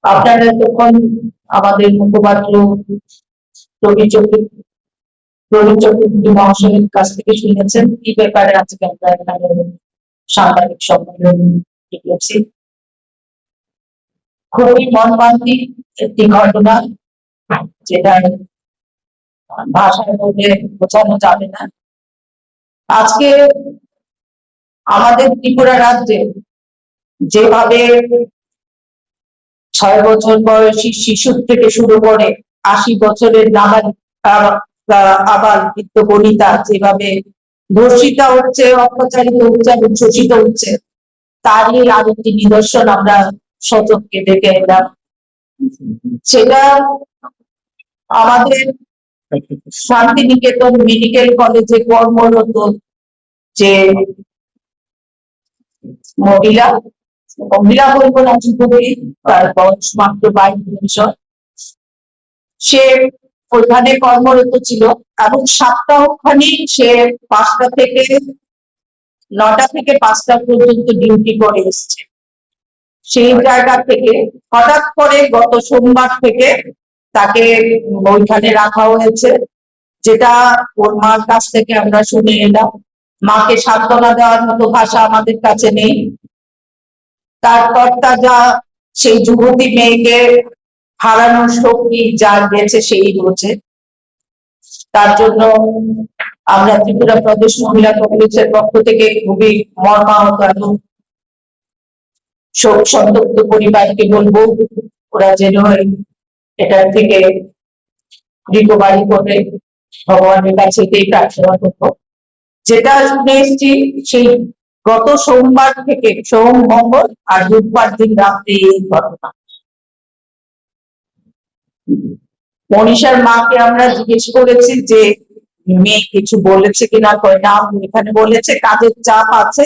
আপনারা তখন আমাদের মুখপাত্র প্রবীর চক্রবর্তী মহাশয়ের কাছ থেকে শুনেছেন কি ব্যাপারে আজকে আমরা এখানে সাংবাদিক সম্মেলন ডেকেছি। খুবই মর্মান্তিক একটি ঘটনা, যেটা ভাষায় বলে বোঝানো যাবে না। আজকে আমাদের ত্রিপুরা রাজ্যে যেভাবে 6 বছর বয়সী শিশুর থেকে শুরু করে 80 বছরের আবার বৃদ্ধ বনিতা যেভাবে ধর্ষিতা হচ্ছে, অত্যাচারিত হচ্ছে, শোষিত হচ্ছে, তারই আরেকটি নিদর্শন আমরা সচক্ষে দেখে এলাম। সেটা আমাদের শান্তিনিকেতন মেডিকেল কলেজে কর্মরত যে মহিলা বলবো না, যুবতী, তার বয়স মাত্র 22 বছর, সে ওইখানে কর্মরত ছিল এবং সপ্তাহখানি সে 9টা থেকে 5টা পর্যন্ত ডিউটি করে এসছে। সেই জায়গা থেকে হঠাৎ করে গত সোমবার থেকে তাকে ওইখানে রাখা হয়েছে, যেটা ওর মার কাছ থেকে আমরা শুনে এলাম। মাকে সান্ত্বনা দেওয়ার মতো ভাষা আমাদের কাছে নেই। তার কর্তা যা সেই যুবতী মেয়েকে হারানোর শক্তি যার গেছে সেই রয়েছে। তার জন্য আমরা ত্রিপুরা প্রদেশ মহিলা কংগ্রেসের পক্ষ থেকে খুবই মর্মাহত এবং শোক সন্তপ্ত পরিবারকে বলবো ওরা যেন এটা থেকে রিকভারি করে ভগবানের কাছে এটাই প্রার্থনা করবো। যেটা শুনে এসছি সেই গত সোমবার থেকে সোম, মঙ্গল আর বুধবার দিন রাত্রে এই ঘটনা। মনীষার মাকে আমরা জিজ্ঞেস করেছি যে মেয়ে কিছু বলেছে কিনা, কয় না, এখানে বলেছে কাজের চাপ আছে,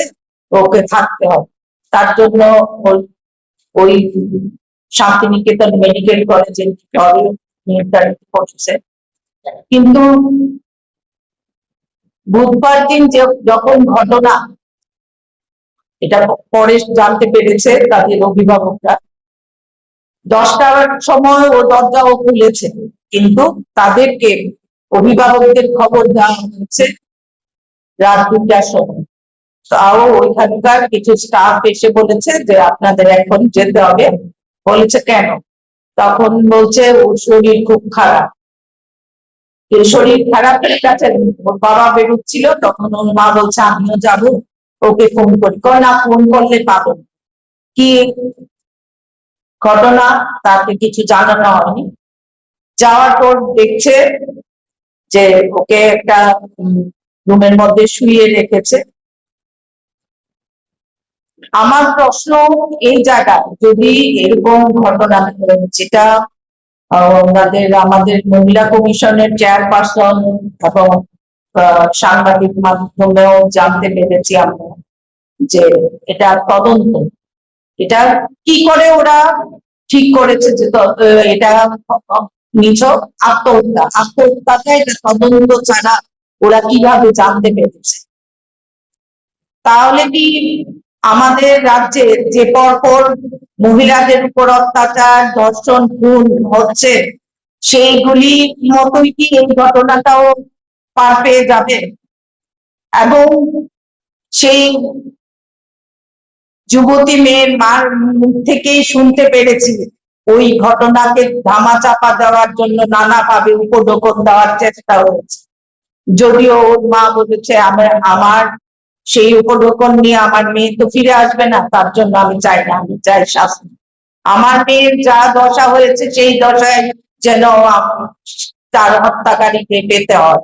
ওকে থাকতে হবে। তার জন্য ওই শান্তিনিকেতন মেডিকেল কলেজে নির্ধারিত করছে। কিন্তু বুধবার দিন যখন ঘটনা, এটা পরে জানতে পেরেছে তাদের অভিভাবকরা, 10টার সময় ও দরজাও খুলেছে, কিন্তু তাদেরকে অভিভাবকদের খবর দেওয়া হয়েছে রাত 2টার সময়। তাও ওইখানকার কিছু স্টাফ এসে বলেছে যে আপনাদের এখন যেতে হবে। বলেছে কেন? তখন বলছে ওর শরীর খুব খারাপ। শরীর খারাপ ঠিক আছে, ওর বাবা বেরোচ্ছিল, তখন ওর মা বলছে আমিও যাবো, ওকে ফোন করি। না, ফোন করলে পাবেন। কি ঘটনা তাকে কিছু জানানো হয়নি। যাওয়ার পর দেখছে যে ওকে একটা রুমের মধ্যে শুইয়ে রেখেছে। আমার প্রশ্ন এই জায়গায়, যদি এরকম ঘটনা, যেটা আমাদের মহিলা কমিশনের চেয়ারপারসন এবং সাংবাদিক মাধ্যমেও জানতে পেরেছি আমরা, যে এটা তদন্ত, এটা কি করে ওরা ঠিক করেছে যে এটা নিছক আত্মহত্যাটা এটা তদন্ত ছাড়া ওরা কিভাবে জানতে পেরেছে? তাহলে কি আমাদের রাজ্যে যে পরপর মহিলাদের উপর অত্যাচার, ধর্ষণ, খুন হচ্ছে, সেইগুলি মতোই কি এই ঘটনাটাও পার পেয়ে যাবে? এবং সেই যুবতী মেয়ের মার মুখ থেকেই শুনতে পেরেছি ওই ঘটনাকে ধামাচাপা দেওয়ার জন্য নানাভাবে উপঢৌকন দেওয়ার চেষ্টা হয়েছে। যদিও ওর মা বলেছে আমার সেই উপঢৌকন নিয়ে আমার মেয়ে তো ফিরে আসবে না, তার জন্য আমি চাই না, আমি চাই শাস্তি। আমার মেয়ের যা দশা হয়েছে সেই দশায় যেন তার হত্যাকারীকে পেতে হয়।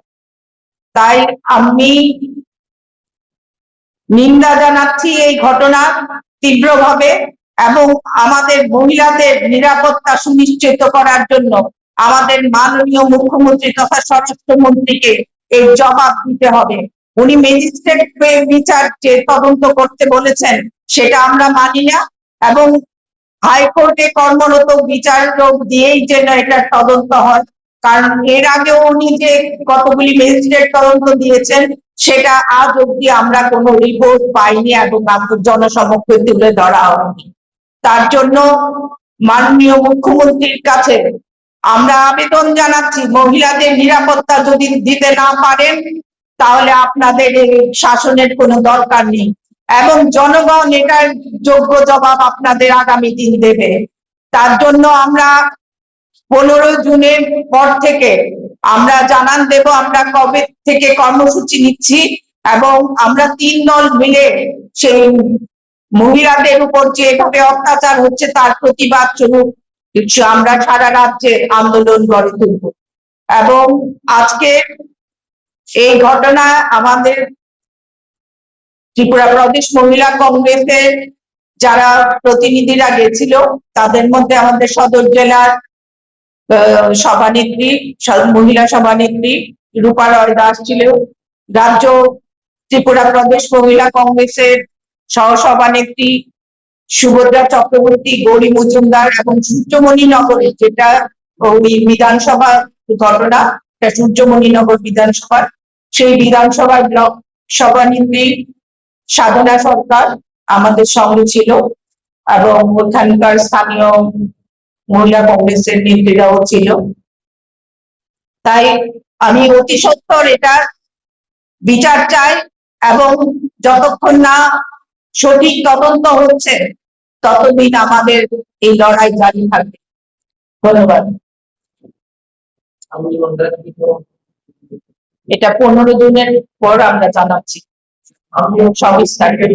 তাই আমি নিন্দা জানাচ্ছি এই ঘটনা তীব্রভাবে, এবং আমাদের মহিলাদের নিরাপত্তা সুনিশ্চিত করার জন্য আমাদের মাননীয় মুখ্যমন্ত্রী তথা স্বরাষ্ট্রমন্ত্রীকে এর জবাব দিতে হবে। উনি ম্যাজিস্ট্রেট বিচার যে তদন্ত করতে বলেছেন সেটা আমরা মানি না, এবং হাইকোর্টে কর্মরত বিচারক দিয়েই যেন এটার তদন্ত হয়। কারণ এর আগেও উনি যে কতগুলি ম্যাজিস্ট্রেট তদন্ত দিয়েছেন সেটা আজ অব্দি আমরা কোনো রিপোর্ট পাইনি এবং জনসমক্ষে তুলে ধরা হয়নি। তার জন্য মাননীয় মুখ্যমন্ত্রীর কাছে আমরা আবেদন জানাচ্ছি, মহিলাদের নিরাপত্তা যদি দিতে না পারেন তাহলে আপনাদের এই শাসনের কোনো দরকার নেই, এবং জনগণ এটার যোগ্য জবাব আপনাদের আগামী দিন দেবে। তার জন্য আমরা 15 জুনের পর থেকে আমরা জানান দেব আমরা কবে থেকে কর্মসূচি নিচ্ছি, এবং আমরা 3 দল মিলে সেই মহিলাদের উপর যেভাবে অত্যাচার হচ্ছে তার প্রতিবাদ স্বরূপ আমরা সারা রাজ্যে আন্দোলন গড়ে তুলব। এবং আজকে এই ঘটনা আমাদের ত্রিপুরা প্রদেশ মহিলা কংগ্রেসের যারা প্রতিনিধিরা গেছিল তাদের মধ্যে আমাদের সদর জেলার সভানেত্রী, মহিলা সভানেত্রী রূপা রয় দাস ছিল, রাজ্য ত্রিপুরা প্রদেশ মহিলা কংগ্রেসের সহসভানেত্রী সুভদ্রা চক্রবর্তী, গৌরী মজুমদার, এবং সূর্যমণি নগরে যেটা ওই বিধানসভা ঘটনা, সূর্যমণি নগর বিধানসভা, সেই বিধানসভার ব্লক সভানেত্রী সাধনা সরকার আমাদের সঙ্গে ছিল, এবং ওখানকার স্থানীয় মহিলা কংগ্রেসের নেত্রীরাও ছিল। তাই আমি অতি সত্বর এটা বিচার চাই, এবং যতক্ষণ না সঠিক তদন্ত হচ্ছে ততদিন আমাদের এই লড়াই জারি থাকবে। ধন্যবাদ। এটা 15 জুনের পর আমরা জানাচ্ছি সবিস্তারে।